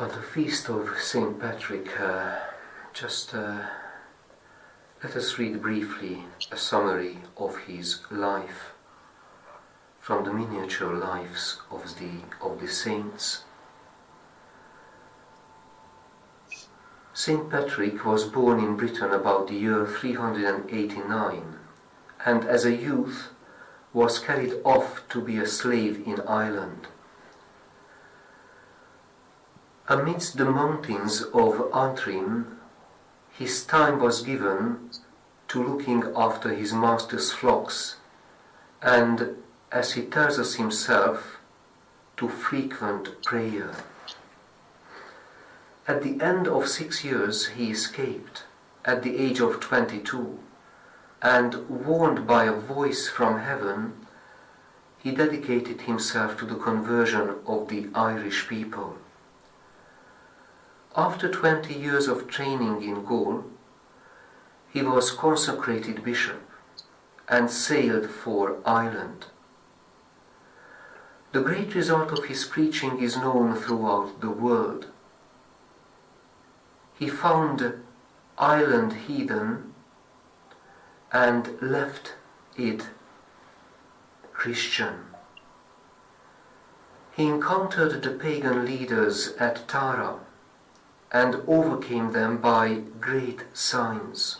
On the feast of St. Patrick, let us read briefly a summary of his life from the miniature lives of the saints. St. Patrick was born in Britain about the year 389, and as a youth was carried off to be a slave in Ireland. Amidst the mountains of Antrim, his time was given to looking after his master's flocks, and, as he tells us himself, to frequent prayer. At the end of 6 years he escaped, at the age of 22, and, warned by a voice from heaven, he dedicated himself to the conversion of the Irish people. After 20 years of training in Gaul, he was consecrated bishop and sailed for Ireland. The great result of his preaching is known throughout the world. He found Ireland heathen and left it Christian. He encountered the pagan leaders at Tara and overcame them by great signs.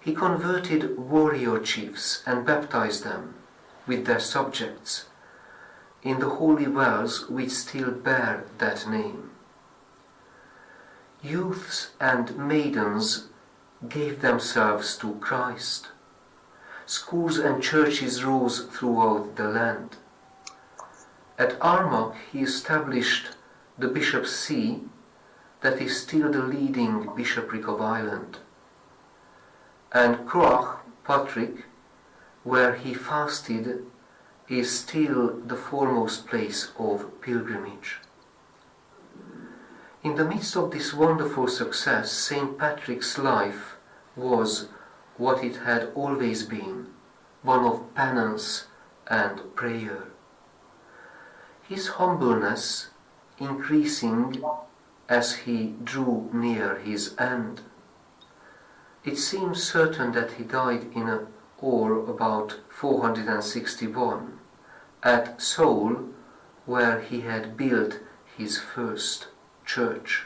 He converted warrior chiefs and baptized them with their subjects in the holy wells which still bear that name. Youths and maidens gave themselves to Christ. Schools and churches rose throughout the land. At Armagh he established the bishop's see that is still the leading bishopric of Ireland. And Croagh Patrick, where he fasted, is still the foremost place of pilgrimage. In the midst of this wonderful success, St. Patrick's life was what it had always been, one of penance and prayer. His humbleness increasing as he drew near his end. It seems certain that he died in or about 461 at Seoul, where he had built his first church.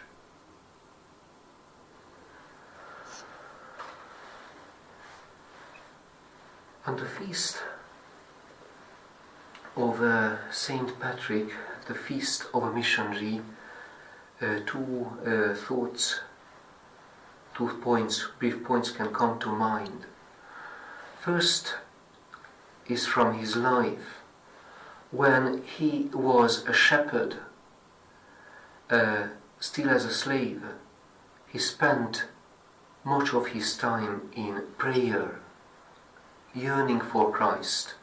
On the feast of Saint Patrick, the feast of a missionary, brief points can come to mind. First is from his life. When he was a shepherd, still as a slave, he spent much of his time in prayer, yearning for Christ,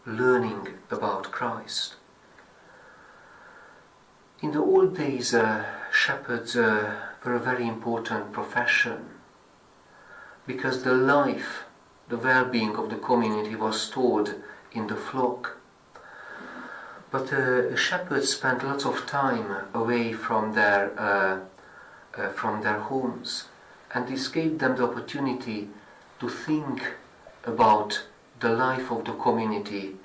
learning about Christ. In the old days, shepherds were a very important profession because the life, the well-being of the community was stored in the flock. But shepherds spent lots of time away from their homes, and this gave them the opportunity to think about the life of the community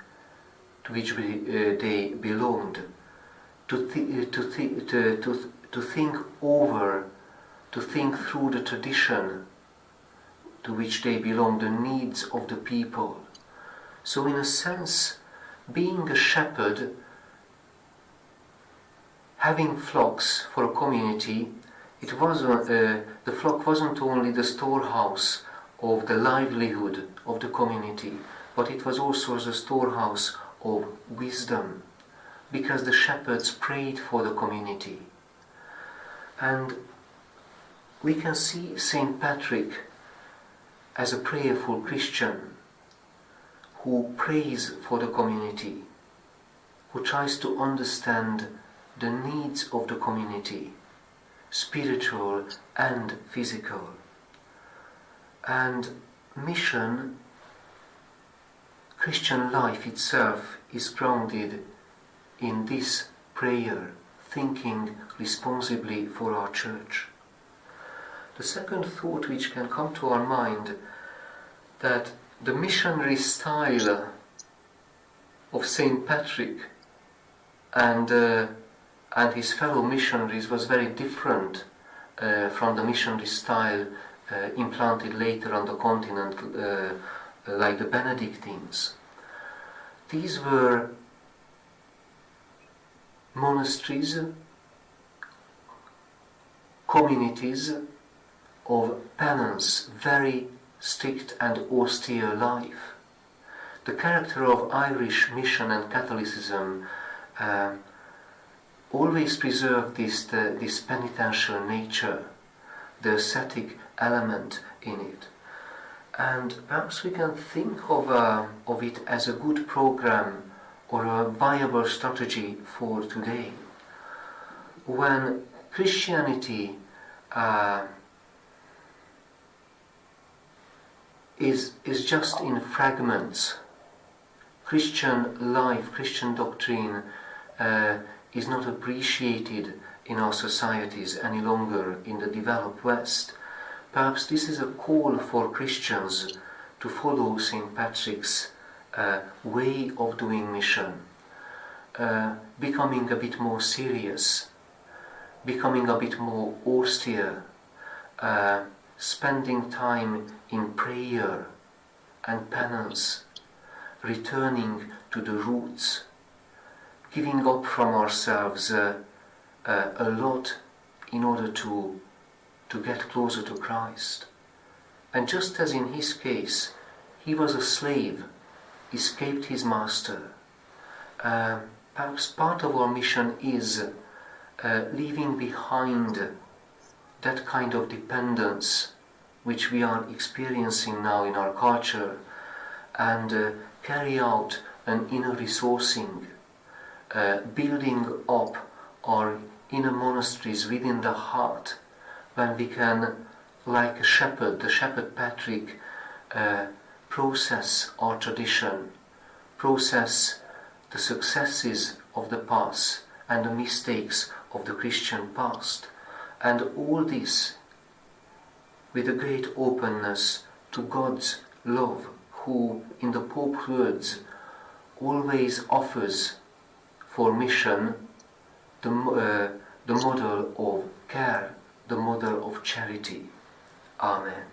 to which they belonged, to think through the tradition to which they belong, the needs of the people. So in a sense, being a shepherd, having flocks for a community, the flock wasn't only the storehouse of the livelihood of the community, but it was also the storehouse of wisdom, because the shepherds prayed for the community. And we can see St. Patrick as a prayerful Christian who prays for the community, who tries to understand the needs of the community, spiritual and physical. And mission, Christian life itself, is grounded in this prayer, thinking responsibly for our church. The second thought which can come to our mind, that the missionary style of Saint Patrick and his fellow missionaries was very different from the missionary style implanted later on the continent, like the Benedictines. These were monasteries, communities of penance, very strict and austere life. The character of Irish mission and Catholicism always preserved this penitential nature, the ascetic element in it. And perhaps we can think of it as a good program or a viable strategy for today. When Christianity is just in fragments, Christian life, Christian doctrine is not appreciated in our societies any longer in the developed West. Perhaps this is a call for Christians to follow St. Patrick's way of doing mission, becoming a bit more serious, becoming a bit more austere, spending time in prayer and penance, returning to the roots, giving up from ourselves a lot in order to get closer to Christ. And just as in his case, he was a slave, escaped his master. Perhaps part of our mission is leaving behind that kind of dependence which we are experiencing now in our culture, and carry out an inner resourcing, building up our inner monasteries within the heart, when we can, like a shepherd, the shepherd Patrick, process our tradition, process the successes of the past and the mistakes of the Christian past, and all this with a great openness to God's love, who, in the Pope's words, always offers for mission the model of care, the model of charity. Amen.